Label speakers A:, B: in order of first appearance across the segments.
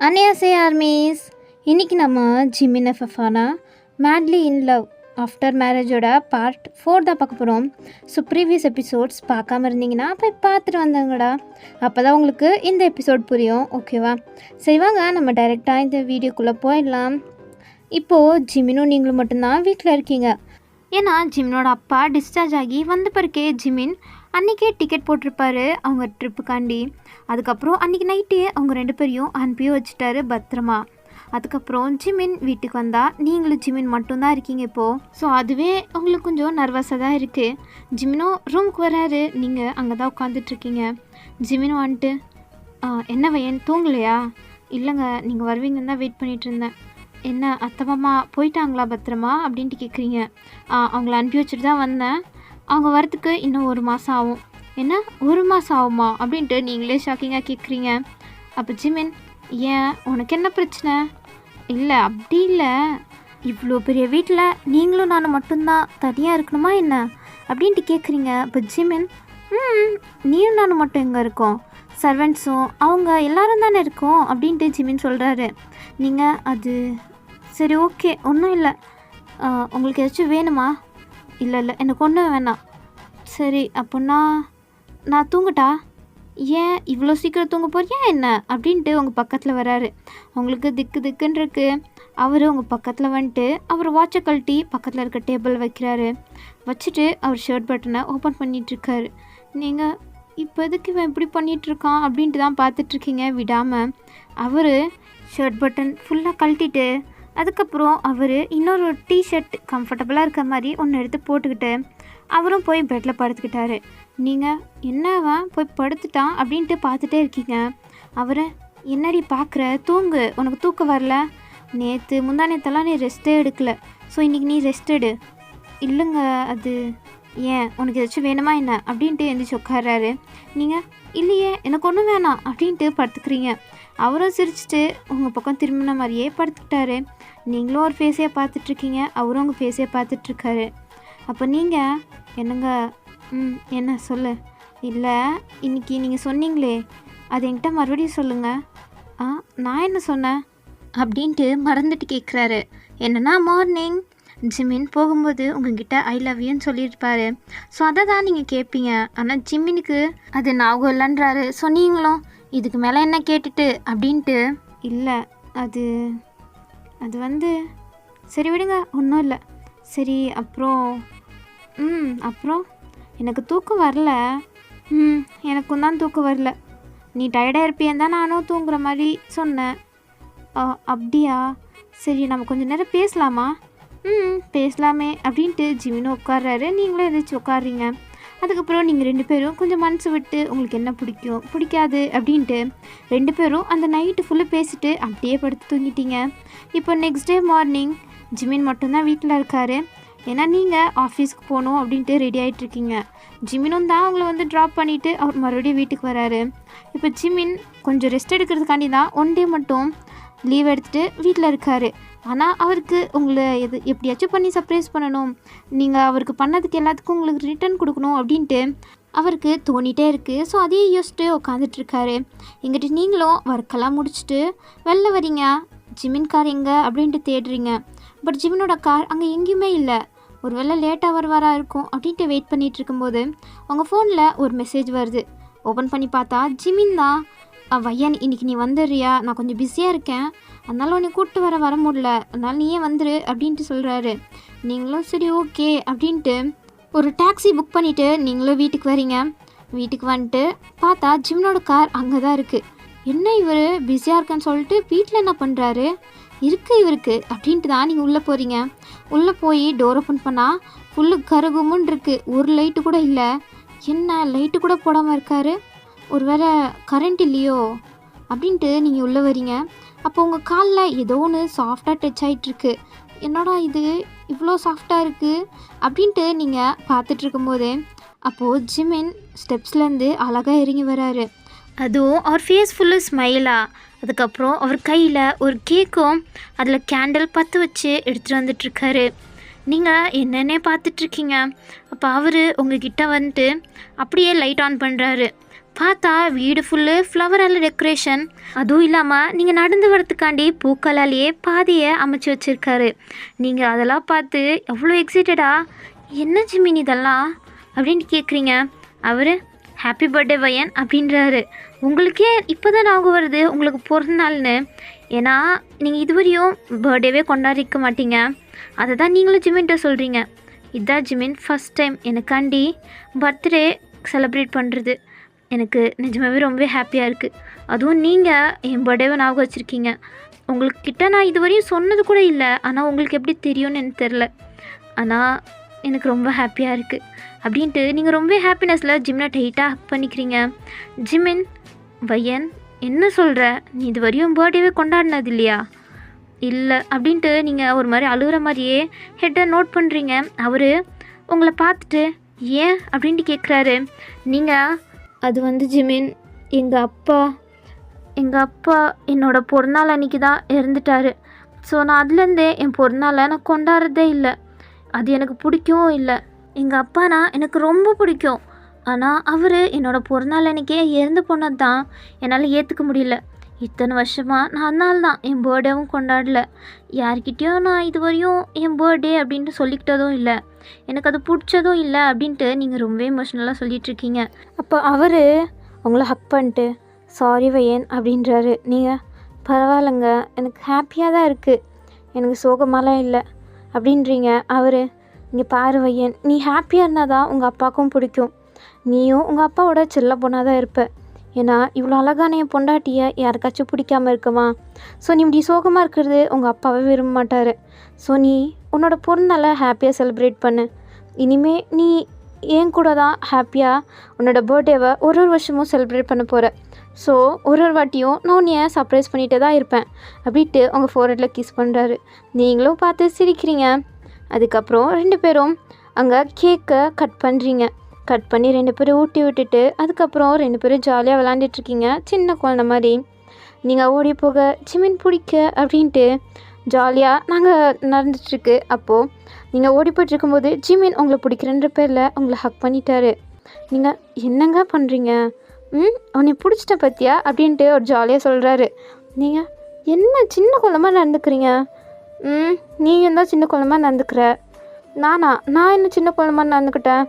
A: அன்னியாசே armies. இன்றைக்கி நம்ம Jimin ஃபஃபானா மேட்லி இன் லவ் ஆஃப்டர் மேரேஜோட பார்ட் 4 தான் பார்க்க போகிறோம். ஸோ ப்ரீவியஸ் எபிசோட்ஸ் பார்க்காம இருந்தீங்கன்னா போய் பார்த்துட்டு வந்தாங்கடா. அப்போ தான் உங்களுக்கு இந்த எபிசோட் புரியும். ஓகேவா? சரி வாங்க நம்ம டைரெக்டாக இந்த வீடியோக்குள்ளே போயிடலாம். இப்போது ஜிமினும் நீங்களும் மட்டும்தான் வீட்டில் இருக்கீங்க. ஏன்னா ஜிமினோட அப்பா டிஸ்சார்ஜ் ஆகி வந்த பிறக்கே ஜிமின் அன்றைக்கே டிக்கெட் போட்டிருப்பாரு அவங்க ட்ரிப்புக்காண்டி. அதுக்கப்புறம் அன்றைக்கி நைட்டே அவங்க 2 பேரையும் அனுப்பியும் வச்சுட்டாரு பத்திரமா. அதுக்கப்புறம் ஜிமின் வீட்டுக்கு வந்தால் நீங்களும் ஜிமின் மட்டும்தான் இருக்கீங்க இப்போது. ஸோ அதுவே உங்களுக்கு கொஞ்சம் நர்வஸாக தான் இருக்குது. ஜிமினும் ரூமுக்கு வராரு, நீங்கள் அங்கே தான் உட்காந்துட்ருக்கீங்க. ஜிமினும் வந்துட்டு என்ன வையன் தூங்கலையா? இல்லைங்க, நீங்கள் வருவீங்கன்னு தான் வெயிட் பண்ணிகிட்டு இருந்தேன். என்ன அத்தை மாமா போயிட்டாங்களா பத்திரமா அப்படின்ட்டு கேட்குறீங்க. அவங்கள அனுப்பி வச்சுட்டு தான் வந்தேன். அவங்க வரத்துக்கு இன்னும் 1 மாதம் ஆகும். என்ன 1 மாதம் ஆகுமா அப்படின்ட்டு நீங்களே ஷாக்கிங்காக கேட்குறீங்க. அப்போ ஜிமின், ஏன் உனக்கு என்ன பிரச்சனை? இல்லை அப்படி இல்லை, இவ்வளோ பெரிய வீட்டில் நீங்களும் நானும் மட்டும்தான் தனியாக இருக்கணுமா என்ன அப்படின்ட்டு கேட்குறீங்க. அப்போ ஜிமின், நீயும் நானும் மட்டும் எங்கே இருக்கோம், சர்வெண்ட்ஸும் அவங்க எல்லோரும் தானே இருக்கோம் அப்படின்ட்டு ஜிமின் சொல்கிறாரு. நீங்கள் அது சரி ஓகே ஒன்றும் இல்லை, உங்களுக்கு ஏதாச்சும் வேணுமா? இல்லை எனக்கு ஒன்றும் வேணாம். சரி அப்போன்னா நான் தூங்கட்டா? ஏன் இவ்வளோ சீக்கிரம் தூங்க போறியா என்ன அப்படின்ட்டு உங்கள் பக்கத்தில் வராரு. அவங்களுக்கு திக்குன்னு இருக்கு. அவர் உங்கள் பக்கத்தில் வந்துட்டு அவர் வாட்சை கழட்டி பக்கத்தில் இருக்க டேபிள் வைக்கிறாரு. வச்சுட்டு அவர் ஷர்ட் பட்டனை ஓப்பன் பண்ணிகிட்ருக்காரு. நீங்கள் இப்போ எதுக்கு இவன் இப்படி பண்ணிகிட்ருக்கான் அப்படின்ட்டு தான் பார்த்துட்ருக்கீங்க விடாமல். அவர் ஷர்ட் பட்டன் ஃபுல்லாக கழட்டிட்டு அதுக்கப்புறம் அவர் இன்னொரு டிஷர்ட் கம்ஃபர்டபுளாக இருக்க மாதிரி ஒன்று எடுத்து போட்டுக்கிட்டு அவரும் போய் பெட்டில் படுத்துக்கிட்டாரு. நீங்கள் என்னவன் போய் படுத்துட்டான் அப்படின்ட்டு பார்த்துட்டே இருக்கீங்க. அவரை என்னடி பார்க்குற, தூங்கு, உனக்கு தூக்கம் வரல, நேற்று முந்தானேத்தெல்லாம் நீ ரெஸ்ட்டே எடுக்கலை, ஸோ இன்றைக்கி நீ ரெஸ்ட் எடு. இல்லைங்க அது ஏன் உனக்கு ஏதாச்சும் வேணுமா என்ன அப்படின்ட்டு எழுந்திரிச்சு உட்கார்றாரு. நீங்கள் இல்லையே எனக்கு ஒன்றும் வேணாம் அப்படின்ட்டு படுத்துக்கிறீங்க. அவரும் சிரிச்சிட்டு உங்கள் பக்கம் திரும்பின மாதிரியே படுத்துக்கிட்டாரு. நீங்களும் ஒரு ஃபேஸையே பார்த்துட்ருக்கீங்க, அவரும் உங்கள் ஃபேஸையே பார்த்துட்ருக்காரு. அப்போ நீங்கள் என்னங்க என்ன சொல்லு? இல்லை இன்றைக்கி நீங்கள் சொன்னீங்களே அது என்கிட்ட மறுபடியும் சொல்லுங்கள். நான் என்ன சொன்னேன் அப்படின்ட்டு மறந்துட்டு கேட்குறாரு. என்னன்னா மார்னிங் ஜிமின் போகும்போது உங்ககிட்ட ஐ லவ் யூன்னு சொல்லியிருப்பாரு. ஸோ அதை தான் நீங்கள் கேட்பீங்க. ஆனால் ஜிமினுக்கு அது ஞாபகம் இல்லைன்றாரு. சொன்னீங்களோ இதுக்கு மேலே என்ன கேட்டுட்டு அப்படின்ட்டு. இல்லை அது வந்து சரி விடுங்க ஒன்றும் இல்லை. சரி அப்புறம் அப்புறம் எனக்கு தூக்கம் வரல. எனக்கும் தான் தூக்கம் வரல. நீ டயர்டாக இருப்பியன்னு தான் நானும் தூங்குற மாதிரி சொன்னேன். அப்படியா? சரி நம்ம கொஞ்சம் நேரம் பேசலாமா? பேசலாமே அப்படின்ட்டு ஜிமினும் உட்கார்றாரு. நீங்களும் எதாச்சும் உட்காடுறீங்க. அதுக்கப்புறம் நீங்கள் 2 பேரும் கொஞ்சம் மனசு விட்டு உங்களுக்கு என்ன பிடிக்கும் பிடிக்காது அப்படின்ட்டு 2 பேரும் அந்த நைட்டு ஃபுல்லாக பேசிட்டு அப்படியே படுத்து தூங்கிட்டீங்க. இப்போ நெக்ஸ்ட் டே மார்னிங் ஜிமின் மட்டும்தான் வீட்டில் இருக்கார். ஏன்னா நீங்கள் ஆஃபீஸ்க்கு போகணும் அப்படின்ட்டு ரெடி ஆகிட்ருக்கீங்க. ஜிமினும் தான் அவங்கள வந்து ட்ராப் பண்ணிவிட்டு அவர் மறுபடியும் வீட்டுக்கு வராரு. இப்போ ஜிமின் கொஞ்சம் ரெஸ்ட் எடுக்கிறதுக்காண்டி தான் 1 டே மட்டும் லீவ் எடுத்துகிட்டு வீட்டில் இருக்கார். ஆனால் அவருக்கு உங்களை எப்படியாச்சும் பண்ணி சர்ப்ரைஸ் பண்ணணும், நீங்கள் அவருக்கு பண்ணதுக்கு எல்லாத்துக்கும் உங்களுக்கு ரிட்டர்ன் கொடுக்கணும் அப்படின்ட்டு அவருக்கு தோணிகிட்டே இருக்குது. ஸோ அதையே யோசிச்சுட்டு உட்காந்துட்ருக்காரு. எங்கிட்ட நீங்களும் ஒர்க்கெல்லாம் முடிச்சுட்டு வெளில வரீங்க. ஜிமின் கார் எங்கே அப்படின்ட்டு தேடுறீங்க. பட் ஜிமினோட கார் அங்கே எங்கேயுமே இல்லை. ஒரு வேளை லேட்டாக வருவாரா இருக்கும் அப்படின்ட்டு வெயிட் பண்ணிகிட்டு இருக்கும்போது உங்கள் ஃபோனில் ஒரு மெசேஜ் வருது. ஓப்பன் பண்ணி பார்த்தா ஜிமின் தான். வையன் இன்றைக்கி நீ வந்துடுறியா, நான் கொஞ்சம் பிஸியாக இருக்கேன், அதனால் உன்னை கூப்பிட்டு வர முடியல, அதனால் நீயே வந்துடு அப்படின்ட்டு சொல்கிறாரு. நீங்களும் சரி ஓகே அப்படின்ட்டு ஒரு டாக்ஸி புக் பண்ணிவிட்டு நீங்களும் வீட்டுக்கு வரீங்க. வீட்டுக்கு வந்துட்டு பார்த்தா ஜிமினோட கார் அங்கே தான் இருக்குது. என்ன இவர் பிஸியாக இருக்கேன்னு சொல்லிட்டு வீட்டில் என்ன பண்ணுறாரு இவருக்கு அப்படின்ட்டு தான் நீங்கள் உள்ளே போகிறீங்க. உள்ளே போய் டோர் ஓப்பன் பண்ணால் ஃபுல்லு கருகுமுன்னு இருக்குது. ஒரு லைட்டு கூட இல்லை. என்ன லைட்டு கூட போடாமல் இருக்காரு, ஒரு வேளை கரண்ட் இல்லையோ அப்படின்ட்டு நீங்கள் உள்ளே வரீங்க. அப்போ உங்கள் காலில் ஏதோ ஒன்று சாஃப்டாக டச் ஆகிட்டுருக்கு. என்னடா இது இவ்வளோ சாஃப்டாக இருக்குது அப்படின்ட்டு நீங்கள் பார்த்துட்ருக்கும்போதே அப்போது ஜிமின் ஸ்டெப்ஸ்லேருந்து அழகாக இறங்கி வராரு. அதுவும் அவர் ஃபேஸ் ஃபுல்லு ஸ்மைலாக. அதுக்கப்புறம் அவர் கையில் ஒரு கேக்கும் அதில் கேண்டில் பற்ற வச்சு எடுத்துகிட்டு வந்துட்டுருக்காரு. நீங்கள் என்னென்னே பார்த்துட்ருக்கீங்க. அப்போ அவர் உங்ககிட்ட வந்துட்டு அப்படியே லைட் ஆன் பண்ணுறாரு. பார்த்தா வீடு ஃபுல்லு ஃப்ளவரால் டெக்கரேஷன். அதுவும் இல்லாமல் நீங்கள் நடந்து வரத்துக்காண்டி பூக்களாலேயே பாதையை அமைச்சு வச்சுருக்காரு. நீங்கள் அதெல்லாம் பார்த்து எவ்வளோ எக்ஸைட்டடா, என்ன ஜிமின் இதெல்லாம் அப்படின்ட்டு கேட்குறீங்க. அவர் ஹாப்பி பர்த்டே வயன் அப்படின்றாரு. உங்களுக்கே இப்போ தான் ஞாபகம் வருது உங்களுக்கு பிறந்த நாள்னு. ஏன்னா நீங்கள் இதுவரையும் பர்த்டேவே கொண்டாடிக்க மாட்டீங்க. அதை தான் நீங்களும் ஜிமின்கிட்ட சொல்கிறீங்க. இதுதான் ஜிமின் ஃபஸ்ட் டைம் எனக்காண்டி பர்த்டே செலிப்ரேட் பண்ணுறது. எனக்கு நிஜமாகவே ரொம்பவே ஹாப்பியாக இருக்குது. அதுவும் நீங்கள் என் பர்த்டேவை ஞாபகம் வச்சுருக்கீங்க. உங்கள்கிட்ட நான் இதுவரையும் சொன்னது கூட இல்லை. ஆனால் உங்களுக்கு எப்படி தெரியும்னு எனக்கு தெரில. ஆனால் எனக்கு ரொம்ப ஹாப்பியாக இருக்குது அப்படின்ட்டு நீங்கள் ரொம்ப ஹாப்பினஸில் ஜிம்னை டைட்டாக ஹக் பண்ணிக்கிறீங்க. ஜிமின், வயன் என்ன சொல்கிற, நீ இது வரையும் பர்த்டேவே கொண்டாடினது இல்லையா? இல்லை அப்படின்ட்டு நீங்கள் ஒரு மாதிரி அழுகிற மாதிரியே ஹெட்டை நோட் பண்ணுறீங்க. அவர் உங்களை பார்த்துட்டு ஏன் அப்படின்ட்டு கேட்குறாரு. நீங்கள் அது வந்து ஜிமின், எங்கள் அப்பா என்னோடய பிறந்தநாள் அன்றைக்கி தான் இறந்துட்டார். ஸோ நான் அதுலேருந்தே என் பிறந்தநாளை நான் கொண்டாடுறதே இல்லை. அது எனக்கு பிடிக்கவும் இல்லை. எங்கள் அப்பானா எனக்கு ரொம்ப பிடிக்கும். ஆனால் அவர் என்னோடய பிறந்தநாள் அன்றைக்கே இறந்து போனது தான் என்னால் ஏற்றுக்க முடியல. இத்தனை வருஷமாக நான் அதனால தான் என் பர்த்டேவும் கொண்டாடல. யார்கிட்டேயும் நான் இதுவரையும் என் பர்த்டே அப்படின்ட்டு சொல்லிக்கிட்டதும் இல்லை. எனக்கு அது பிடிச்சதும் இல்லை அப்படின்ட்டு நீங்கள் ரொம்ப எமோஷ்னலாக சொல்லிகிட்ருக்கீங்க. அப்போ அவர் உங்களை ஹக் பண்ணிட்டு சாரி வயன் அப்படின்றாரு. நீங்கள் பரவாயில்லைங்க, எனக்கு ஹாப்பியாக தான் இருக்குது, எனக்கு சோகமாலாம் இல்லை அப்படின்றீங்க. அவர் இங்கே பாரு வயன், நீ ஹாப்பியாக இருந்தால் தான் உங்கள் அப்பாவுக்கும் பிடிக்கும். நீயும் உங்கள் அப்பாவோட செல்ல பொண்ணாக தான் இருப்ப. ஏன்னா இவ்வளோ அழகான என் பொண்டாட்டியை யாருக்காச்சும் பிடிக்காமல் இருக்குமா? ஸோ நீ இப்படி சோகமாக இருக்கிறது உங்கள் அப்பாவே விரும்ப மாட்டார். ஸோ நீ உன்னோட பொண்ணால் ஹாப்பியாக செலிப்ரேட் பண்ணு. இனிமே நீ என் கூட தான் ஹாப்பியாக உன்னோட பர்த்டேவை ஒரு வருஷமும் செலிப்ரேட் பண்ண போகிற. ஸோ ஒரு வாட்டியும் நான் உன்னைய சர்ப்ரைஸ் பண்ணிகிட்டே தான் இருப்பேன் அப்படின்ட்டு உங்கள் ஃபோர்ஹெட்டில் கிஸ் பண்ணுறாரு. நீங்களும் பார்த்து சிரிக்கிறீங்க. அதுக்கப்புறம் 2 பேரும் அங்கே கேக்கை கட் பண்ணுறீங்க. கட் பண்ணி 2 பேரும் ஊட்டி விட்டுட்டு அதுக்கப்புறம் 2 பேரும் ஜாலியாக விளாண்டுட்ருக்கீங்க. சின்ன குழந்த மாதிரி நீங்கள் ஓடி போக ஜிமின் பிடிக்க அப்படின்ட்டு ஜாலியாக நாங்கள் நடந்துகிட்ருக்கு. அப்போது நீங்கள் ஓடி போய்ட்டுருக்கும்போது ஜிமின் உங்களை பிடிக்கிறன்ற பேரில் உங்களை ஹக் பண்ணிட்டாரு. நீங்கள் என்னங்க பண்ணுறீங்க? உன்னை பிடிச்சிட்ட பற்றியா அப்படின்ட்டு ஒரு ஜாலியாக சொல்கிறாரு. நீங்கள் என்ன சின்ன குழந்தை நடந்துக்கிறீங்க? நீங்கள் தான் சின்ன குழந்தை நடந்துக்கிற. நான் என்ன சின்ன குழந்தை நடந்துக்கிட்டேன்?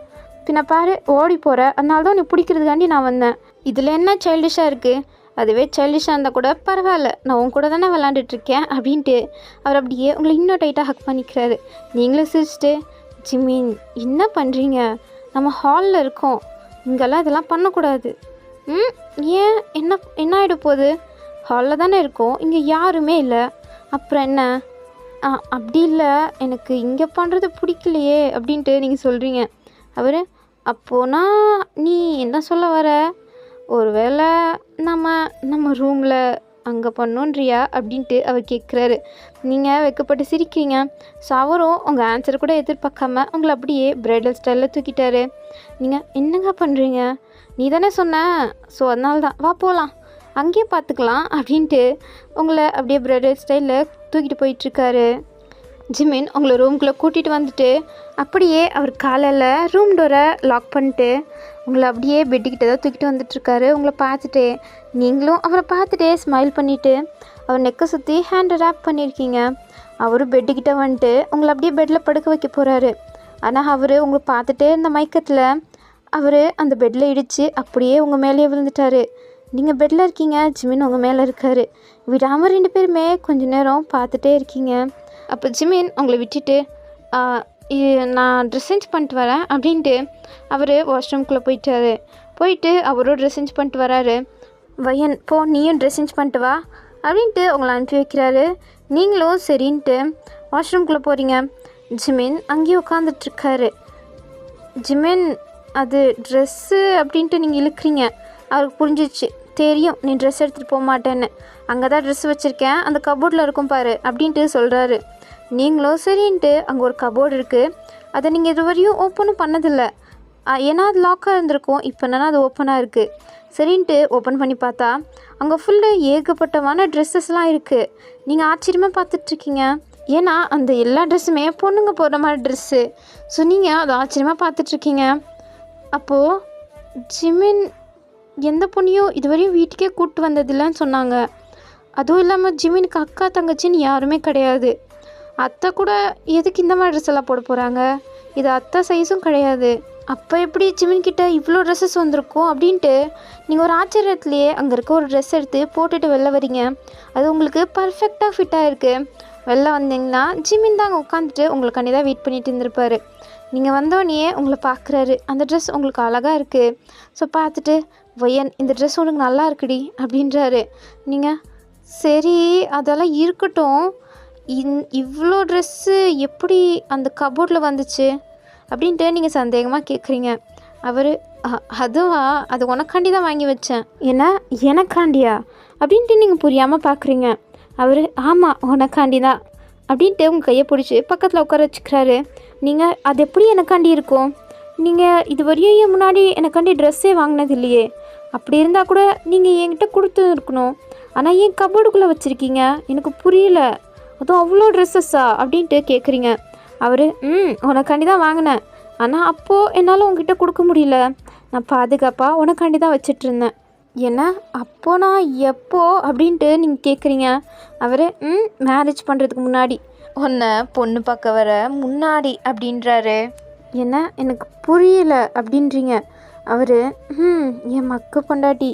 A: பின்ன பாரு, ஓடி போகிற, அதனால தான் உன்னை பிடிக்கிறதுக்காண்டி நான் வந்தேன். இதில் என்ன சைல்டிஷாக இருக்குது? அதுவே சைல்டிஷாக இருந்தால் கூட பரவாயில்ல, நான் உன் கூட தானே விளாண்டுட்ருக்கேன் அப்படின்ட்டு அவர் அப்படியே உங்களை இன்னும் டைட்டாக ஹக் பண்ணிக்கிறாரு. நீங்களும் சிரிச்சிட்டு, ஜிமின் என்ன பண்ணுறீங்க? நம்ம ஹாலில் இருக்கோம், இங்கெல்லாம் இதெல்லாம் பண்ணக்கூடாது. ஏன் என்ன ஆகிட போகுது? ஹாலில் தானே இருக்கோம், இங்கே யாருமே இல்லை, அப்புறம் என்ன? அப்படி இல்லை, எனக்கு இங்கே பண்ணுறது பிடிக்கலையே அப்படின்ட்டு நீங்கள் சொல்கிறீங்க. அவர் அப்போனா நீ என்ன சொல்ல வர? ஒருவேளை நம்ம ரூமில் அங்கே பண்ணோன்றியா அப்படின்ட்டு அவர் கேட்குறாரு. நீங்கள் வெக்கப்பட்டு சிரிக்கிறீங்க. ஸோ அவரும் உங்கள் ஆன்சரை கூட எதிர்பார்க்காம உங்களை அப்படியே பிரைடல் ஸ்டைலில் தூக்கிட்டாரு. நீங்கள் என்னங்க பண்ணுறீங்க? நீ தானே சொன்ன, ஸோ அதனால தான், வா போகலாம், அங்கேயே பார்த்துக்கலாம் அப்படின்ட்டு உங்களை அப்படியே பிரைடல் ஸ்டைலில் தூக்கிட்டு போயிட்டுருக்காரு. ஜிமின் உங்களை ரூம்குள்ளே கூட்டிகிட்டு வந்துட்டு அப்படியே அவர் காலையில் ரூம் டோரை லாக் பண்ணிட்டு உங்களை அப்படியே பெட்டுக்கிட்ட தான் தூக்கிட்டு வந்துட்டுருக்காரு. உங்களை பார்த்துட்டு நீங்களும் அவரை பார்த்துட்டே ஸ்மைல் பண்ணிவிட்டு அவர் நெக்கை சுற்றி ஹேண்டை ரேப் பண்ணியிருக்கீங்க. அவரும் பெட்டுக்கிட்ட வந்துட்டு உங்களை அப்படியே பெட்டில் படுக்க வைக்க போகிறாரு. ஆனால் அவர் உங்களை பார்த்துட்டே இருந்த மயக்கத்தில் அவர் அந்த பெட்டில் இடித்து அப்படியே உங்கள் மேலேயே விழுந்துட்டார். நீங்கள் பெட்டில் இருக்கீங்க, ஜிமின் உங்கள் மேலே இருக்கார். விடாமல் 2 பேருமே கொஞ்சம் நேரம் பார்த்துட்டே இருக்கீங்க. அப்போ ஜிமின் உங்களை விட்டுட்டு நான் ட்ரெஸ் சேஞ்ச் பண்ணிட்டு வரேன் அப்படின்ட்டு அவர் வாஷ்ரூம்குள்ளே போயிட்டு அவரும் ட்ரெஸ் சேஞ்ச் பண்ணிட்டு வராரு. வயன், போ நீயும் ட்ரெஸ் சேஞ்ச் பண்ணிட்டு வா அப்படின்ட்டு உங்களை அனுப்பி வைக்கிறாரு. நீங்களும் சரின்ட்டு வாஷ்ரூம்குள்ளே போகிறீங்க. ஜிமின் அங்கேயே உட்காந்துட்ருக்காரு. ஜிமின், அது ட்ரெஸ்ஸு அப்படின்ட்டு நீங்கள் இழுக்கிறீங்க. அவருக்கு புரிஞ்சிச்சு, தெரியும் நீ ட்ரெஸ் எடுத்துகிட்டு போக மாட்டேன்னு. அங்கே தான் ட்ரெஸ் வச்சுருக்கேன், அந்த கபோர்டில் இருக்கும் பாரு அப்படின்ட்டு சொல்கிறாரு. நீங்களும் சரின்ட்டு அங்கே ஒரு கபோர்டு இருக்குது, அதை நீங்கள் இதுவரையும் ஓப்பனும் பண்ணதில்லை. ஏன்னா அது லாக்காக இருந்திருக்கும், இப்போ என்னன்னா அது ஓப்பனாக இருக்குது. சரின்ட்டு ஓப்பன் பண்ணி பார்த்தா அங்கே ஃபுல்லாக ஏகப்பட்டமான ட்ரெஸ்ஸஸ்லாம் இருக்குது. நீங்கள் ஆச்சரியமாக பார்த்துட்ருக்கீங்க. ஏன்னா அந்த எல்லா ட்ரெஸ்ஸுமே பொண்ணுங்க போடுற மாதிரி ட்ரெஸ்ஸு. ஸோ நீங்கள் அதை ஆச்சரியமாக பார்த்துட்ருக்கீங்க. அப்போது ஜிமின் எந்த பொண்ணையும் இதுவரையும் வீட்டுக்கே கூப்பிட்டு வந்ததில்லைன்னு சொன்னாங்க. அதுவும் இல்லாமல் ஜிமினுக்கு அக்கா தங்கச்சின்னு யாருமே கிடையாது. அத்தை கூட எதுக்கு இந்த மாதிரி ட்ரெஸ் எல்லாம் போட போகிறாங்க, இது அத்தை சைஸும் கிடையாது, அப்போ எப்படி ஜிமின்கிட்ட இவ்வளோ ட்ரெஸ்ஸஸ் வந்திருக்கும் அப்படின்ட்டு நீங்கள் ஒரு ஆச்சரியத்துலேயே அங்கே இருக்க ஒரு ட்ரெஸ் எடுத்து போட்டுட்டு வெளில வரீங்க. அது உங்களுக்கு பர்ஃபெக்டாக ஃபிட்டாக இருக்குது. வெளில வந்தீங்கன்னா ஜிமின் தாங்க உட்காந்துட்டு உங்களுக்காண்டி தான் வெயிட் பண்ணிட்டு இருந்திருப்பாரு. நீங்கள் வந்தோடனே உங்களை பார்க்குறாரு. அந்த ட்ரெஸ் உங்களுக்கு அழகாக இருக்குது. ஸோ பார்த்துட்டு வையன் இந்த ட்ரெஸ் உனக்கு நல்லா இருக்குடி அப்படின்றாரு. நீங்கள் சரி அதெல்லாம் இருக்கட்டும், இவ்வளோ ட்ரெஸ்ஸு எப்படி அந்த கபோர்டில் வந்துச்சு அப்படின்ட்டு நீங்கள் சந்தேகமாக கேட்குறீங்க. அவர் அதுவா, அது உனக்காண்டி தான் வாங்கி வச்சேன். ஏன்னா எனக்காண்டியா அப்படின்ட்டு நீங்கள் புரியாமல் பார்க்குறீங்க. அவர் ஆமாம் உனக்காண்டி தான் அப்படின்ட்டு உங்கள் கையை பிடிச்சி பக்கத்தில் உட்கார வச்சுக்கிறாரு. நீங்கள் அது எப்படி எனக்காண்டி இருக்கும், நீங்கள் இது வரையும் முன்னாடி எனக்காண்டி ட்ரெஸ்ஸே வாங்கினது இல்லையே, அப்படி இருந்தால் கூட நீங்கள் என்கிட்ட கொடுத்து இருக்கணும், ஆனால் ஏன் கபோர்டுக்குள்ளே வச்சுருக்கீங்க எனக்கு புரியல, அதுவும் அவ்வளோ ட்ரெஸ்ஸஸ்ஸா அப்படின்ட்டு கேட்குறீங்க. அவர் உனக்காண்டி தான் வாங்கினேன், ஆனால் அப்போது என்னால் உங்ககிட்ட கொடுக்க முடியல, நான் பாதுகாப்பாக உனக்காண்டி தான் வச்சிட்ருந்தேன். ஏன்னா அப்போ நான் எப்போ அப்படின்ட்டு நீங்கள் கேட்குறீங்க. அவர் மேரேஜ் பண்ணுறதுக்கு முன்னாடி, உன்னை பொண்ணு பார்க்க வர முன்னாடி அப்படின்றாரு. ஏன்னா எனக்கு புரியல அப்படின்றீங்க. அவர் என் மக்கு பொண்டாட்டி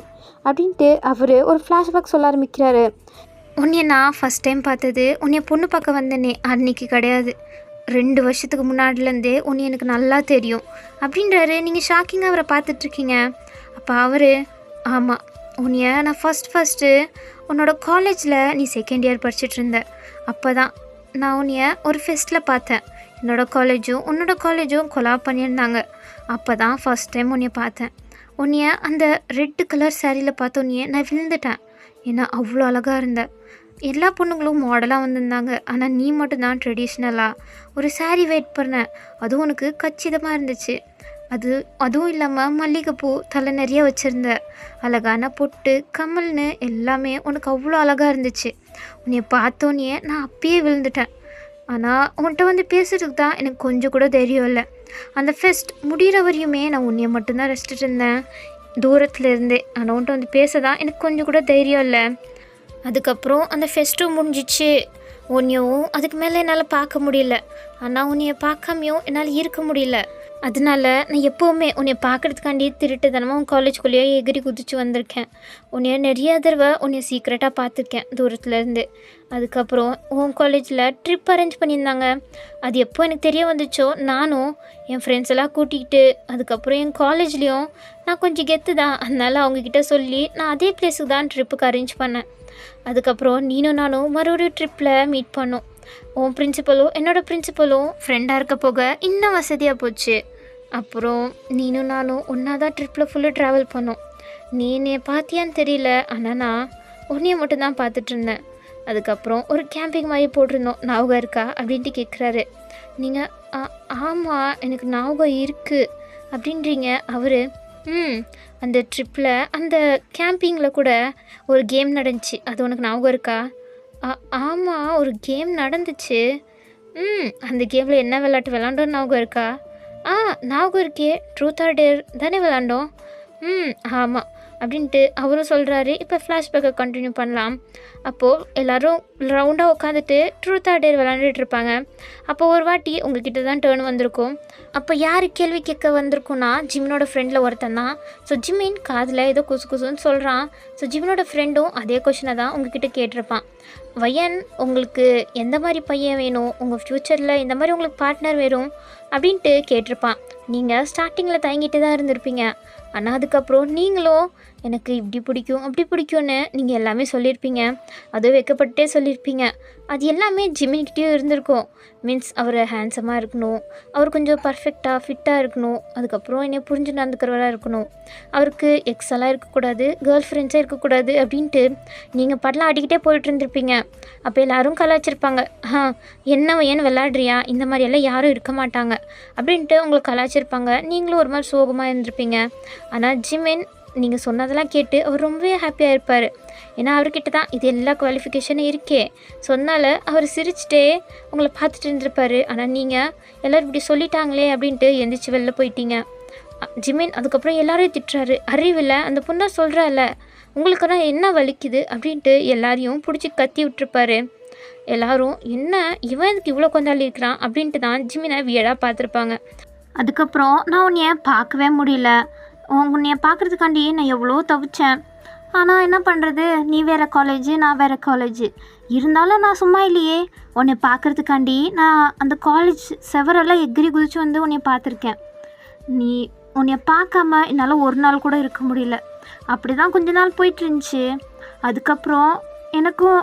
A: அப்படின்ட்டு அவர் ஒரு ஃப்ளாஷ்பேக் சொல்ல ஆரம்பிக்கிறாரு. உன்னைய நான் ஃபஸ்ட் டைம் பார்த்தது உன்னைய பொண்ணு பார்க்க வந்தேனே அன்னைக்கு கிடையாது, 2 வருஷத்துக்கு முன்னாடிலேருந்தே உன்னை எனக்கு நல்லா தெரியும் அப்படின்றாரு. நீங்கள் ஷாக்கிங்காக அவரை பார்த்துட்ருக்கீங்க. அப்போ அவர் ஆமாம் உன்னைய நான் ஃபஸ்ட்டு உன்னோட காலேஜில் நீ செகண்ட் இயர் படிச்சுட்டு இருந்த அப்போ தான் நான் உன்னைய ஒரு ஃபெஸ்ட்டில் பார்த்தேன். என்னோடய காலேஜும் உன்னோட காலேஜும் கொலாப் பண்ணியிருந்தாங்க. அப்போ தான் ஃபஸ்ட் டைம் உன்னைய பார்த்தேன். உன்னைய அந்த ரெட் கலர் சாரியில் பார்த்த உன்னைய நான் விழுந்துட்டேன். ஏன்னா அவ்வளோ அழகாக இருந்த. எல்லா பொண்ணுங்களும் மாடலாக வந்திருந்தாங்க, ஆனால் நீ மட்டும்தான் ட்ரெடிஷ்னலாக ஒரு சாரீ வெயிட் பண்ண. அதுவும் உனக்கு கச்சிதமாக இருந்துச்சு. அதுவும் இல்லாமல் மல்லிகைப்பூ தலை நிறைய வச்சுருந்த, அழகான பொட்டு கம்மல்னு எல்லாமே உனக்கு அவ்வளோ அழகாக இருந்துச்சு. உன்னை பார்த்தோன்னே நான் அப்பயே விழுந்துட்டேன். ஆனால் உன்கிட்ட வந்து பேசுறதுக்கு தான் எனக்கு கொஞ்சம் கூட தைரியம் இல்லை. அந்த ஃபெஸ்ட் முடிகிற வரையுமே நான் உன்னைய மட்டும்தான் ரசிச்சுட்டு இருந்தேன் தூரத்தில் இருந்தே. ஆனால் உன்கிட்ட வந்து பேச தான் எனக்கு கொஞ்சம் கூட தைரியம் இல்லை. அதுக்கப்புறம் அந்த ஃபெஸ்ட்டும் முடிஞ்சிச்சு. உன்னையும் அதுக்கு மேலே என்னால் பார்க்க முடியல, ஆனால் உன்னைய பார்க்காமையும் என்னால் இருக்க முடியல. அதனால நான் எப்போவுமே உன்னை பார்க்குறதுக்காண்டி திருட்டுத்தனமாக உன் காலேஜ்குள்ளேயே எகிரி குதிச்சு வந்திருக்கேன். உன்னைய நிறைய தடவை உன்னை சீக்ரெட்டாக பார்த்துருக்கேன் தூரத்துலேருந்து. அதுக்கப்புறம் உன் காலேஜில் ட்ரிப் அரேஞ்ச் பண்ணியிருந்தாங்க. அது எப்போ எனக்கு தெரிய வந்துச்சோ நானும் என் ஃப்ரெண்ட்ஸ் எல்லாம் கூட்டிகிட்டு, அதுக்கப்புறம் என் காலேஜ்லேயும் நான் கொஞ்சம் கெத்து தான், அதனால் அவங்கக்கிட்ட சொல்லி நான் அதே பிளேஸுக்கு தான் ட்ரிப்புக்கு அரேஞ்ச் பண்ணேன். அதுக்கப்புறம் நீனும் நானும் மறுபடி ட்ரிப்பில் மீட் பண்ணோம். உன் பிரின்சிபலும் என்னோடய பிரின்சிபலும் ஃப்ரெண்டாக இருக்க போக இன்னும் வசதியாக போச்சு. அப்புறம் நீனும் நானும் ஒன்றா தான் ட்ரிப்பில் ஃபுல்லாக ட்ராவல் பண்ணோம். நீ என்னைய பார்த்தியான்னு தெரியல, ஆனால் நான் உன்னைய மட்டும்தான் பார்த்துட்டு இருந்தேன். அதுக்கப்புறம் ஒரு கேம்பிங் மாதிரி போட்டிருந்தோம், ஞாபகம் இருக்கா அப்படின்ட்டு கேட்குறாரு. நீங்கள் ஆமாம் எனக்கு ஞாபகம் இருக்குது அப்படின்றீங்க. அவர் அந்த ட்ரிப்பில் அந்த கேம்பிங்கில் கூட ஒரு கேம் நடந்துச்சு, அது உனக்கு ஞாபகம் இருக்கா? ஆமாம் ஒரு கேம் நடந்துச்சு. அந்த கேமில் என்ன விளையாட்டு விளாண்டோன்னு ஞாபகம் இருக்கா? ஞாபகம் இருக்கே, ட்ரூத் ஆர் டேர் தானே விளாண்டோம். ஆமாம் அப்படின்ட்டு அவரும் சொல்கிறாரு. இப்போ ஃப்ளாஷ்பேக்கை கண்டினியூ பண்ணலாம். அப்போது எல்லோரும் ரவுண்டாக உட்காந்துட்டு ட்ரூத் ஆர் டேர் விளாண்டுட்டு இருப்பாங்க. அப்போது ஒரு வாட்டி உங்ககிட்ட தான் டேர்ன் வந்திருக்கும். அப்போ யார் கேள்வி கேட்க வந்திருக்குன்னா ஜிமினோட ஃப்ரெண்டில் ஒருத்தன் தான். ஸோ ஜிமின் காதில் ஏதோ குசுன்னு சொல்கிறான். ஸோ ஜிமினோட ஃப்ரெண்டும் அதே கொஷினை தான் உங்ககிட்ட கேட்டிருப்பான். வயன் உங்களுக்கு எந்த மாதிரி பையன் வேணும், உங்கள் ஃப்யூச்சரில் இந்த மாதிரி உங்களுக்கு பார்ட்னர் வேணும் அப்படின்ட்டு கேட்டிருப்பான். நீங்கள் ஸ்டார்டிங்கில் தயங்கிட்டு தான் இருந்திருப்பீங்க, ஆனால் அதுக்கப்புறம் நீங்களும் எனக்கு இப்படி பிடிக்கும் அப்படி பிடிக்கும்னு நீங்கள் எல்லாமே சொல்லியிருப்பீங்க. அதுவும் வைக்கப்பட்டே சொல்லியிருப்பீங்க. அது எல்லாமே ஜிமின்கிட்டேயும் இருந்திருக்கும். மீன்ஸ் அவர் ஹேண்ட்ஸமாக இருக்கணும், அவர் கொஞ்சம் பர்ஃபெக்டாக ஃபிட்டாக இருக்கணும், அதுக்கப்புறம் என்னை புரிஞ்சு நடந்துக்கிறவராக இருக்கணும், அவருக்கு எக்ஸெல்லாம் இருக்கக்கூடாது, கேர்ள் ஃப்ரெண்ட்ஸாக இருக்கக்கூடாது அப்படின்ட்டு நீங்கள் படலாம் அடிக்கிட்டே போயிட்டு இருந்திருப்பீங்க. அப்போ எல்லோரும் கலாய்ச்சிருப்பாங்க. என்ன ஏன் விளாட்றியா, இந்த மாதிரியெல்லாம் யாரும் இருக்க மாட்டாங்க அப்படின்ட்டு உங்களை கலாய்ச்சிருப்பாங்க. நீங்களும் ஒரு மாதிரி சோகமாக இருந்திருப்பீங்க. ஆனால் ஜிமின் நீங்கள் சொன்னதெல்லாம் கேட்டு அவர் ரொம்பவே ஹாப்பியாக இருப்பார். ஏன்னா அவர்கிட்ட தான் இது எல்லா குவாலிஃபிகேஷனும் இருக்கே. சொன்னால அவர் சிரிச்சிட்டே உங்களை பார்த்துட்டு இருந்திருப்பார். ஆனால் நீங்கள் எல்லோரும் இப்படி சொல்லிட்டாங்களே அப்படின்ட்டு எந்திரிச்சு வெளில போயிட்டீங்க. ஜிமின் அதுக்கப்புறம் எல்லாரையும் திட்டுறாரு. அறிவில்ல அந்த பொண்ணை சொல்கிறால உங்களுக்கெல்லாம் என்ன வலிக்குது அப்படின்ட்டு எல்லாரையும் பிடிச்சி கத்தி விட்டுருப்பாரு. எல்லாரும் என்ன இவன் இதுக்கு இவ்வளோ கொண்டாடி இருக்கிறான் அப்படின்ட்டு தான் ஜிமினை வியடாக பார்த்துருப்பாங்க. அதுக்கப்புறம் நான் உன்னைய பார்க்கவே முடியல, உன்னைய பார்க்குறதுக்காண்டி நான் எவ்வளோ தவிச்சேன். ஆனால் என்ன பண்ணுறது, நீ வேறு காலேஜு நான் வேறு காலேஜு, இருந்தாலும் நான் சும்மா இல்லையே. உன்னை பார்க்குறதுக்காண்டி நான் அந்த காலேஜ் செவரெல்லாம் எகிரி குதிச்சு வந்து உன்னைய பார்த்துருக்கேன். நீ உன்னைய பார்க்காம என்னால் ஒரு நாள் கூட இருக்க முடியல. அப்படி தான் கொஞ்ச நாள் போயிட்டுருந்துச்சு. அதுக்கப்புறம் எனக்கும்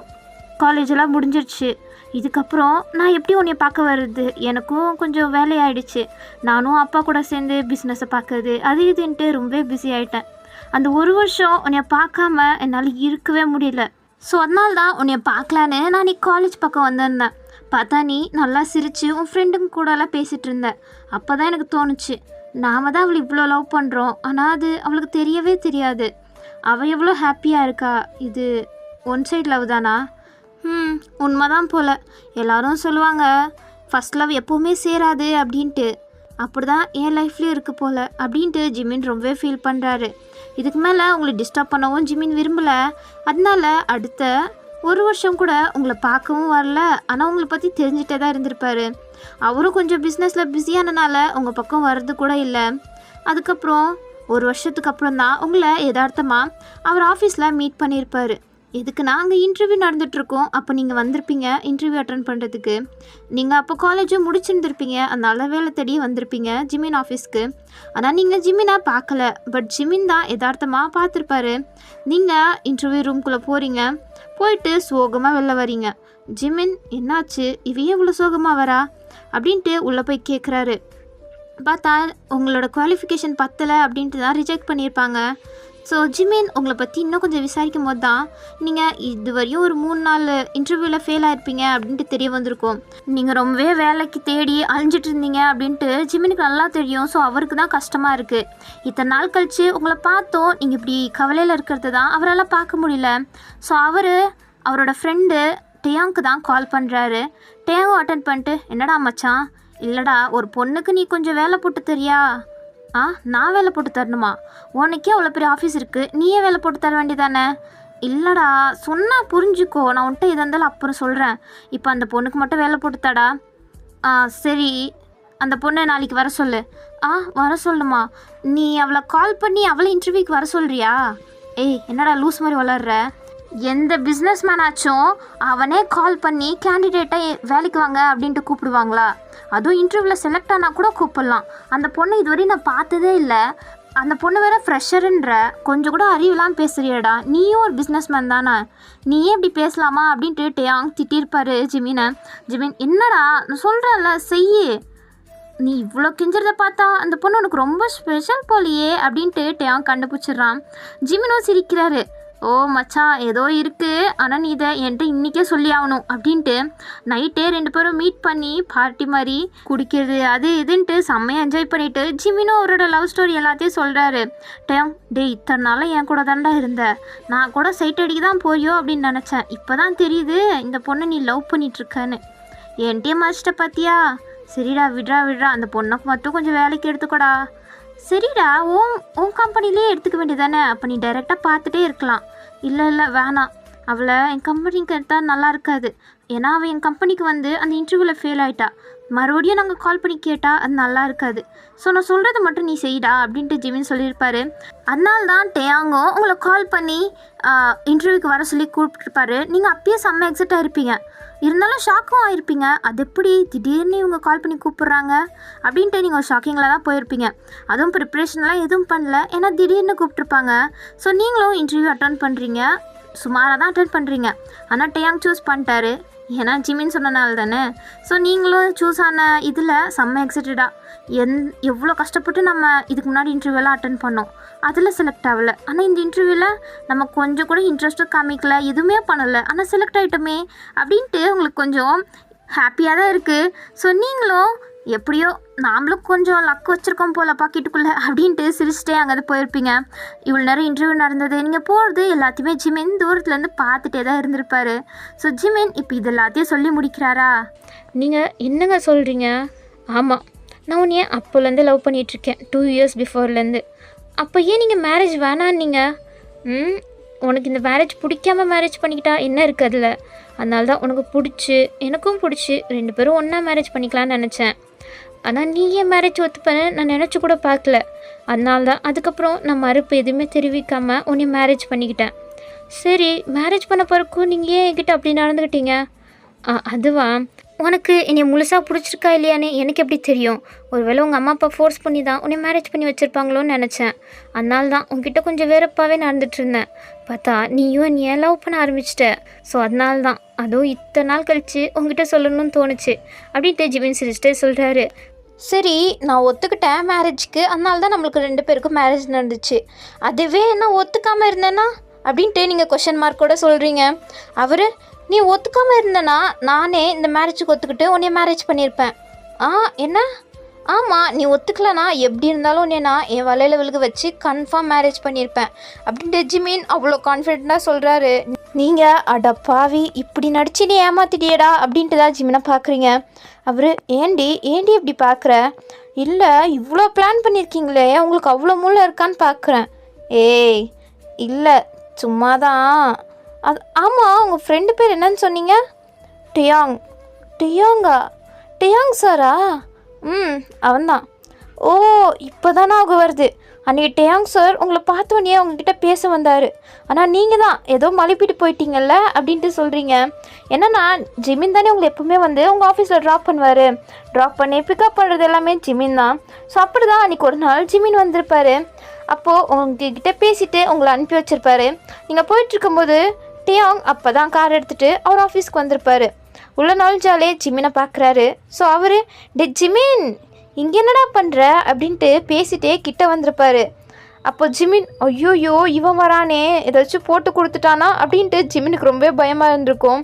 A: காலேஜெல்லாம் முடிஞ்சிருச்சு. இதுக்கப்புறம் நான் எப்படி உன்னைய பார்க்க வர்றது, எனக்கும் கொஞ்சம் வேலையாயிடுச்சு. நானும் அப்பா கூட சேர்ந்து பிஸ்னஸை பார்க்குறது அது இதுன்ட்டு ரொம்ப பிஸி ஆகிட்டேன். அந்த ஒரு வருஷம் உன்னைய பார்க்காம என்னால் இருக்கவே முடியல. ஸோ அதனால தான் உன்னைய பார்க்கலான்னு நான் நீ காலேஜ் பக்கம் வந்திருந்தேன். பார்த்தா நீ நல்லா சிரித்து உன் ஃப்ரெண்டுங்க கூடலாம் பேசிகிட்டு இருந்தேன். அப்போ தான் எனக்கு தோணுச்சு, நாம் தான் அவளை இவ்வளோ லவ் பண்ணுறோம், ஆனால் அது அவளுக்கு தெரியவே தெரியாது. அவள் எவ்வளோ ஹாப்பியாக இருக்கா. இது ஒன் சைட் லவ் தானா? உண்மைதான் போல். எல்லாரும் சொல்லுவாங்க ஃபஸ்ட் லவ் எப்போவுமே சேராது அப்படின்ட்டு. அப்படி தான் என் லைஃப்லேயும் இருக்குது போல் அப்படின்ட்டு ஜிமின் ரொம்பவே ஃபீல் பண்ணுறாரு. இதுக்கு மேலே உங்களை டிஸ்டர்ப் பண்ணவும் ஜிமின் விரும்பலை. அதனால அடுத்த ஒரு வருஷம் கூட உங்களை பார்க்கவும் வரல. ஆனால் உங்களை பற்றி தெரிஞ்சிட்டே தான் இருந்திருப்பார். அவரும் கொஞ்சம் பிஸ்னஸில் பிஸியானனால உங்கள் பக்கம் வர்றது கூட இல்லை. அதுக்கப்புறம் ஒரு வருஷத்துக்கு அப்புறம் தான் உங்களை யதார்த்தமாக அவர் ஆஃபீஸில் மீட் பண்ணியிருப்பார். எதுக்குன்னா அங்கே இன்டர்வியூ நடந்துகிட்ருக்கோம். அப்போ நீங்கள் வந்திருப்பீங்க இன்டர்வியூ அட்டன் பண்ணுறதுக்கு. நீங்கள் அப்போ காலேஜும் முடிச்சுருந்துருப்பீங்க, அதனால வேலை தேடி வந்திருப்பீங்க ஜிமின் ஆஃபீஸ்க்கு. ஆனால் நீங்கள் ஜிமினை பார்க்கல, பட் ஜிமின் தான் யதார்த்தமாக பார்த்துருப்பாரு. நீங்கள் இன்டர்வியூ ரூம்குள்ளே போகிறீங்க, போயிட்டு சோகமாக வெளில வரீங்க. ஜிமின் என்னாச்சு, இவையே இவ்வளோ சோகமாக வரா அப்படின்ட்டு உள்ளே போய் கேட்குறாரு. பார்த்தா உங்களோட குவாலிஃபிகேஷன் பத்தலை அப்படின்ட்டு தான் ரிஜெக்ட் பண்ணியிருப்பாங்க. ஸோ ஜிமின் உங்களை பற்றி இன்னும் கொஞ்சம் விசாரிக்கும் போது தான் நீங்கள் இதுவரையும் ஒரு 3-4 இன்டர்வியூவில் ஃபெயில் ஆகிருப்பீங்க அப்படின்ட்டு தெரிய வந்திருக்கும். நீங்கள் ரொம்பவே வேலைக்கு தேடி அழிஞ்சிட்டு இருந்தீங்க அப்படின்ட்டு ஜிமினுக்கு நல்லா தெரியும். ஸோ அவருக்கு தான் கஷ்டமாக இருக்குது. இத்தனை நாள் கழித்து உங்களை பார்த்தோம் நீங்கள் இப்படி கவலையில் இருக்கிறது தான் அவரால் பார்க்க முடியல. ஸோ அவரோட ஃப்ரெண்டு டேயாங்க்கு தான் கால் பண்ணுறாரு. டேயாங்கும் அட்டன் பண்ணிட்டு, என்னடா மச்சான், இல்லைடா ஒரு பொண்ணுக்கு நீ கொஞ்சம் வேலை போட்டு தெரியா? நான் வேலை போட்டு தரணுமா? உனக்கே அவ்வளோ பெரிய ஆஃபீஸ் இருக்குது, நீயே வேலை போட்டு தர வேண்டியதானே? இல்லைடா சொன்னால் புரிஞ்சுக்கோ, நான் உன்ட்ட எதாக இருந்தாலும் அப்புறம் சொல்கிறேன். இப்போ அந்த பொண்ணுக்கு மட்டும் வேலை போட்டுத்தாடா. சரி, அந்த பொண்ணை நாளைக்கு வர சொல்லு. வர சொல்லுமா? நீ அவளை கால் பண்ணி அவளை இன்டர்வியூக்கு வர சொல்கிறியா? ஏய் என்னடா லூஸ் மாதிரி வளர்ற? எந்த பிஸ்னஸ் மேன் ஆச்சும் அவனே கால் பண்ணி கேண்டிடேட்டை வேலைக்கு வாங்க அப்படின்ட்டு கூப்பிடுவாங்களா? அதுவும் இன்டர்வியூவில் செலக்ட் ஆனால் கூட கூப்பிடலாம். அந்த பொண்ணை இதுவரையும் நான் பார்த்ததே இல்லை. அந்த பொண்ணு வேறு ஃப்ரெஷருன்ற, கொஞ்சம் கூட அறிவுலாம் பேசுறியடா, நீயும் ஒரு பிஸ்னஸ் மேன் தானே, நீயே இப்படி பேசலாமா அப்படின்ட்டு டேயாங் திட்டிருப்பாரு ஜிமினை. ஜிமின், என்னடா நான் சொல்கிறேன்ல செய்யு, நீ இவ்வளோ கெஞ்சிறத பார்த்தா அந்த பொண்ணு உனக்கு ரொம்ப ஸ்பெஷல் போலியே அப்படின்ட்டு டேயாங் கண்டுபிடிச்சிட்றான். ஜிமினும் சிரிக்கிறாரு. ஓ மச்சான் ஏதோ இருக்குது, ஆனால் நீ இதை என்கிட்ட இன்றைக்கே சொல்லி ஆகணும் அப்படின்ட்டு நைட்டே 2 பேரும் மீட் பண்ணி பார்ட்டி மாதிரி குடிக்கிறது அது இதுன்ட்டு செம்மையாக என்ஜாய் பண்ணிவிட்டு ஜிமினும் அவரோட லவ் ஸ்டோரி எல்லாத்தையும் சொல்கிறாரு. டே இத்தனை நாளாக என் கூட தாண்டா இருந்த, நான் கூட சைட் அடிக்க தான் போயோ அப்படின்னு நினச்சேன். இப்போ தான் தெரியுது இந்த பொண்ணை நீ லவ் பண்ணிகிட்ருக்கன்னு. என்கிட்டயே மறைச்சிட்ட பார்த்தியா? சரிடா விட்றா, அந்த பொண்ணுக்கு மட்டும் கொஞ்சம் வேலைக்கு எடுத்துக்கோடா. சரிடா, உன் கம்பெனிலே எடுத்துக்க வேண்டியதானே, அப்போ நீ டைரெக்டாக பார்த்துட்டே இருக்கலாம். இல்லை வேணாம், அவளை என் கம்பெனிக்கு எடுத்தால் நல்லா இருக்காது. ஏன்னா அவள் என் கம்பெனிக்கு வந்து அந்த இன்டர்வியூவில் ஃபெயில் ஆகிட்டா. மறுபடியும் நாங்கள் கால் பண்ணி கேட்டால் அது நல்லா இருக்காது. ஸோ நான் சொல்கிறது மட்டும் நீ செய்டா அப்படின்ட்டு ஜிமின் சொல்லியிருப்பாரு. அதனால தான் டேயாங்கும் உங்களை கால் பண்ணி இன்டர்வியூக்கு வர சொல்லி கூப்பிட்டுருப்பாரு. நீங்கள் அப்பயே செம்ம எக்ஸைட்டாக இருப்பீங்க, இருந்தாலும் ஷாக்கும் ஆகிருப்பீங்க. அது எப்படி திடீர்னு இவங்க கால் பண்ணி கூப்பிட்றாங்க அப்படின்ட்டு நீங்கள் ஒரு ஷாக்கிங்கில் தான் போயிருப்பீங்க. அதுவும் ப்ரிப்ரேஷன்லாம் எதுவும் பண்ணல, ஏன்னா திடீர்னு கூப்பிட்ருப்பாங்க. ஸோ நீங்களும் இன்டர்வியூ அட்டன் பண்ணுறீங்க, சுமாராக தான் அட்டன் பண்ணுறீங்க. ஆனால் டேயாங் சூஸ் பண்ணிட்டாரு, ஏன்னா ஜிமின் சொன்னனால தானே. ஸோ நீங்களும் சூஸ் ஆன இதில் செம்ம எக்ஸைட்டடாக எவ்வளோ கஷ்டப்பட்டு நம்ம இதுக்கு முன்னாடி இன்டர்வியூலாம் அட்டன் பண்ணோம், அதில் செலக்ட் ஆகலை. ஆனால் இந்த இன்டர்வியூவில் நம்ம கொஞ்சம் கூட இன்ட்ரெஸ்ட்டும் காமிக்கல, எதுவுமே பண்ணலை, ஆனால் செலக்ட் ஆகிட்டோமே அப்படின்ட்டு உங்களுக்கு கொஞ்சம் ஹாப்பியாக தான் இருக்குது. ஸோ நீங்களும் எப்படியோ நாமளும் கொஞ்சம் லக் வச்சுருக்கோம் போல் பாக்கெட்டுக்குள்ளே அப்படின்ட்டு சிரிச்சிட்டே அங்கே போயிருப்பீங்க. இவ்வளோ நேரம் இன்டர்வியூ நடந்தது, நீங்கள் போகிறது எல்லாத்தையுமே ஜிமின் தூரத்துலேருந்து பார்த்துட்டே தான் இருந்திருப்பார். ஸோ ஜிமின் இப்போ இது எல்லாத்தையும் சொல்லி முடிக்கிறாரா? நீங்கள் என்னங்க சொல்கிறீங்க? ஆமாம், நான் உன்னைய அப்போலேருந்து லவ் பண்ணிகிட்ருக்கேன் 2 இயர்ஸ் பிஃபோர்லேருந்து. அப்போ ஏன் நீங்கள் மேரேஜ் வேணான்னீங்க? உனக்கு இந்த மேரேஜ் பிடிக்காம மேரேஜ் பண்ணிக்கிட்டா என்ன இருக்குது அதில்? அதனால தான் உனக்கு பிடிச்சி எனக்கும் பிடிச்சி 2 பேரும் ஒன்றா மேரேஜ் பண்ணிக்கலான்னு நினச்சேன். ஆனால் நீ ஏன் மேரேஜ் ஒத்துப்பேன்னு நான் நினச்சி கூட பார்க்கல. அதனால தான் அதுக்கப்புறம் நான் மறுப்பு எதுவுமே தெரிவிக்காமல் உன்னை மேரேஜ் பண்ணிக்கிட்டேன். சரி, மேரேஜ் பண்ண பிறக்கும் நீங்கள் ஏன் என்கிட்ட அப்படி நடந்துக்கிட்டீங்க? அதுவா, உனக்கு என்னை முழுசாக பிடிச்சிருக்கா இல்லையான்னு எனக்கு எப்படி தெரியும்? ஒருவேளை உங்கள் அம்மா அப்பா ஃபோர்ஸ் பண்ணி தான் உன்னை மேரேஜ் பண்ணி வச்சுருப்பாங்களோன்னு நினச்சேன். அதனால தான் உங்ககிட்ட கொஞ்சம் வேறப்பாகவே நடந்துட்டு இருந்தேன். பார்த்தா நீயும் ஏன் லவ் பண்ண ஆரம்பிச்சிட்ட. ஸோ அதனால தான் அதுவும் இத்தனை நாள் கழித்து உங்ககிட்ட சொல்லணும்னு தோணுச்சு அப்படின்ட்டு ஜிமின் சிரிச்சிட்டே சொல்கிறாரு. சரி, நான் ஒத்துக்கிட்டேன் மேரேஜ்க்கு. அதனால தான் நம்மளுக்கு 2 பேருக்கும் மேரேஜ் நடந்துச்சு. அதுவே நான் ஒத்துக்காமல் இருந்தேன்னா அப்படின்ட்டு நீங்கள் கொஷன் மார்க்கோட சொல்கிறீங்க. அவர் நீ ஒத்துக்காமல் இருந்தேன்னா நானே இந்த மேரேஜுக்கு ஒத்துக்கிட்டு உன்னைய மேரேஜ் பண்ணியிருப்பேன். என்ன? ஆமாம், நீ ஒத்துக்கலனா எப்படி இருந்தாலும் உன்னை நான் என் வலையில் விழுக வச்சு கன்ஃபார்ம் மேரேஜ் பண்ணியிருப்பேன் அப்படின்ட்டு ஜிமின் அவ்வளோ கான்ஃபிடென்ட்டாக சொல்கிறாரு. நீங்கள் அட பாவி இப்படி நடிச்சு நீ ஏமாத்திட்டியடா அப்படின்ட்டு தான் ஜிமினை பார்க்குறீங்க. அவர் ஏண்டி இப்படி பார்க்குற? இல்லை, இவ்வளோ பிளான் பண்ணியிருக்கீங்களே, உங்களுக்கு அவ்வளோ மூளை இருக்கான்னு பார்க்குறேன். ஏய் இல்லை, சும்மா தான். அது ஆமாம், உங்கள் ஃப்ரெண்டு பேர் என்னன்னு சொன்னீங்க? டியாங் சாரா? அவன்தான். ஓ, இப்போ தானே ஆக வருது. அன்றைக்கி டியாங் சார் உங்களை பார்த்தோன்னே உங்ககிட்ட பேச வந்தார். ஆனால் நீங்கள் தான் ஏதோ மழுப்பிட்டு போயிட்டீங்கல்ல அப்படின்ட்டு சொல்கிறீங்க. என்னன்னா ஜிமின் தானே உங்களை எப்பவுமே வந்து உங்கள் ஆஃபீஸில் ட்ராப் பண்ணுவார். ட்ராப் பண்ணி பிக்கப் பண்ணுறது எல்லாமே ஜிமின் தான். ஸோ அப்படி தான் அன்றைக்கி ஒரு நாள் ஜிமின் வந்திருப்பார். அப்போது உங்ககிட்ட பேசிவிட்டு உங்களை அனுப்பி வச்சுருப்பாரு. நீங்கள் போயிட்டுருக்கும்போது டியாங் அப்போ தான் கார் எடுத்துகிட்டு அவர் ஆஃபீஸ்க்கு வந்திருப்பார். உள்ள நுழைஞ்சாலே ஜிமினை பார்க்குறாரு. ஸோ அவர் ஜிமின் இங்கே என்னடா பண்ணுற அப்படின்ட்டு பேசிகிட்டே கிட்ட வந்திருப்பார். அப்போ ஜிமின் ஐயோயோ இவன் வரானே, ஏதாச்சும் போட்டு கொடுத்துட்டானா அப்படின்ட்டு ஜிமினுக்கு ரொம்ப பயமாக இருந்திருக்கும்.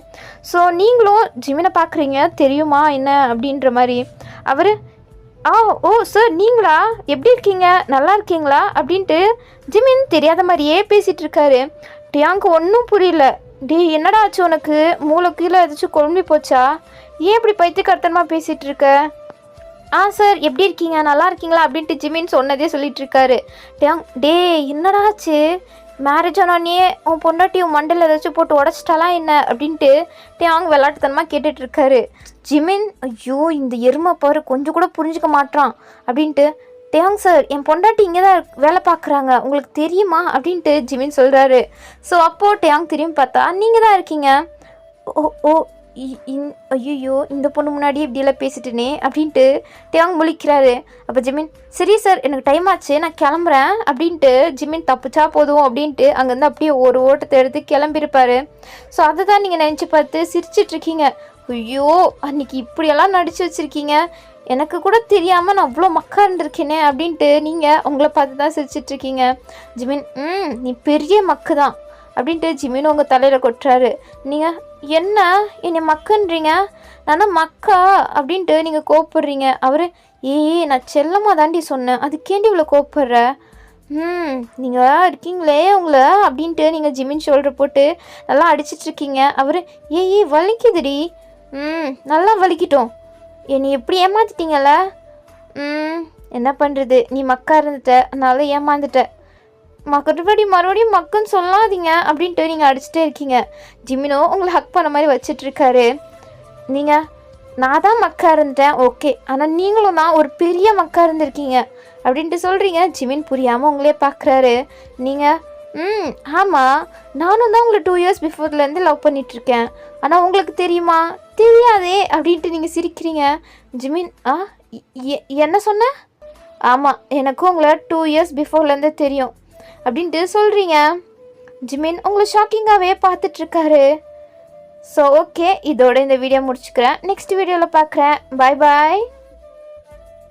A: ஸோ நீங்களும் ஜிமினை பார்க்குறீங்க தெரியுமா என்ன அப்படின்ற மாதிரி. அவர் ஓ சார் நீங்களா, எப்படி இருக்கீங்க, நல்லா இருக்கீங்களா அப்படின்ட்டு ஜிமின் தெரியாத மாதிரியே பேசிகிட்டு இருக்காரு. டியாங்க்கு ஒன்றும் புரியல. என்னடா ஆச்சு உனக்கு? மூளை கீழே ஏதாச்சும் குழம்பி போச்சா? ஏன் இப்படி பைத்தியக்காரத்தனமாக பேசிகிட்டு இருக்க? சார் எப்படி இருக்கீங்க, நல்லா இருக்கீங்களா அப்படின்ட்டு ஜிமின் சொன்னதே சொல்லிட்டு இருக்காரு. டியாங் என்னடா ஆச்சு? மேரேஜ் ஆனோடனே உன் பொண்டாட்டி உன் மண்டல் ஏதாச்சும் போட்டு உடச்சிட்டாலாம் என்ன அப்படின்ட்டு டியாங் விளாட்டுத்தனமாக கேட்டுட்ருக்காரு. ஜிமின் ஐயோ இந்த எருமை பாரு கொஞ்சம் கூட புரிஞ்சுக்க மாட்டான் அப்படின்ட்டு டியாங் சார் என் பொண்டாட்டி இங்கே தான் வேலை பார்க்குறாங்க, உங்களுக்கு தெரியுமா அப்படின்ட்டு ஜிமின் சொல்கிறாரு. ஸோ அப்போது டியாங் திரும்பி பார்த்தா நீங்கள் தான் இருக்கீங்க. ஓ ஐயோ இந்த பொண்ணு முன்னாடி இப்படியெல்லாம் பேசிட்டேனே அப்படின்ட்டு டியாங் முழிக்கிறாரு. அப்போ ஜிமின் சரி சார் எனக்கு டைம் ஆச்சு நான் கிளம்புறேன் அப்படின்ட்டு ஜிமின் தப்பிச்சா போதும் அப்படின்ட்டு அங்கேருந்து அப்படியே ஒரு ஓட்டத்தை எடுத்து கிளம்பியிருப்பார். ஸோ அதை தான் நீங்கள் நினச்சி பார்த்து சிரிச்சிட்ருக்கீங்க. ஐயோ அன்றைக்கி இப்படியெல்லாம் நடித்து வச்சுருக்கீங்க, எனக்கு கூட தெரியாமல் நான் அவ்வளோ மக்கா இருந்திருக்கேனே அப்படின்ட்டு நீங்கள் உங்களை பார்த்து தான் சிரிச்சிட்ருக்கீங்க. ஜிமின் நீ பெரிய மக்கு தான் அப்படின்ட்டு ஜிமின் உங்கள் தலையில் கொட்டுறாரு. நீங்கள் என்ன என்னை மக்குன்றீங்க? நானா மக்கா அப்படின்ட்டு நீங்கள் கோப்படுறீங்க. அவர் நான் செல்லமாக தாண்டி சொன்னேன், அதுக்கேண்டி இவ்வளோ கோப்படுற? நீங்கள் இருக்கீங்களே உங்களை அப்படின்ட்டு நீங்கள் ஜிமின் ஷோல்டர் போட்டு நல்லா அடிச்சிட்ருக்கீங்க. அவர் வலிக்குதுடி. நல்லா வலிக்கிட்டோம், என்னை எப்படி ஏமாத்திட்டீங்கல்ல. என்ன பண்ணுறது, நீ மக்கா இருந்துட்ட அதனால ஏமாந்துட்ட. மறுபடியும் மக்குன்னு சொல்லாதீங்க அப்படின்ட்டு நீங்கள் அடிச்சுட்டே இருக்கீங்க. ஜிமினோ உங்களை ஹக் பண்ண மாதிரி வச்சிட்ருக்காரு. நீங்கள் நான் தான் மக்கா இருந்துட்டேன் ஓகே, ஆனால் நீங்களும் தான் ஒரு பெரிய மக்கா இருந்திருக்கீங்க அப்படின்ட்டு சொல்கிறீங்க. ஜிமின் புரியாமல் உங்களே பார்க்குறாரு. நீங்கள் ஆமாம் நானும் தான் உங்களை 2 இயர்ஸ் பிஃபோர்லேருந்து லவ் பண்ணிகிட்ருக்கேன், ஆனால் உங்களுக்கு தெரியுமா? தெரியாதே அப்படின்ட்டு நீங்கள் சிரிக்கிறீங்க. ஜிமின் என்ன சொன்ன? ஆமாம் எனக்கும் உங்களை 2 இயர்ஸ் பிஃபோர்லேருந்து தெரியும் அப்படின்ட்டு சொல்கிறீங்க. ஜிமின் உங்களை ஷாக்கிங்காகவே பார்த்துட்ருக்காரு. ஸோ ஓகே, இதோட இந்த வீடியோ முடிச்சுக்கிறேன். நெக்ஸ்ட் வீடியோவில் பார்க்குறேன். பாய்.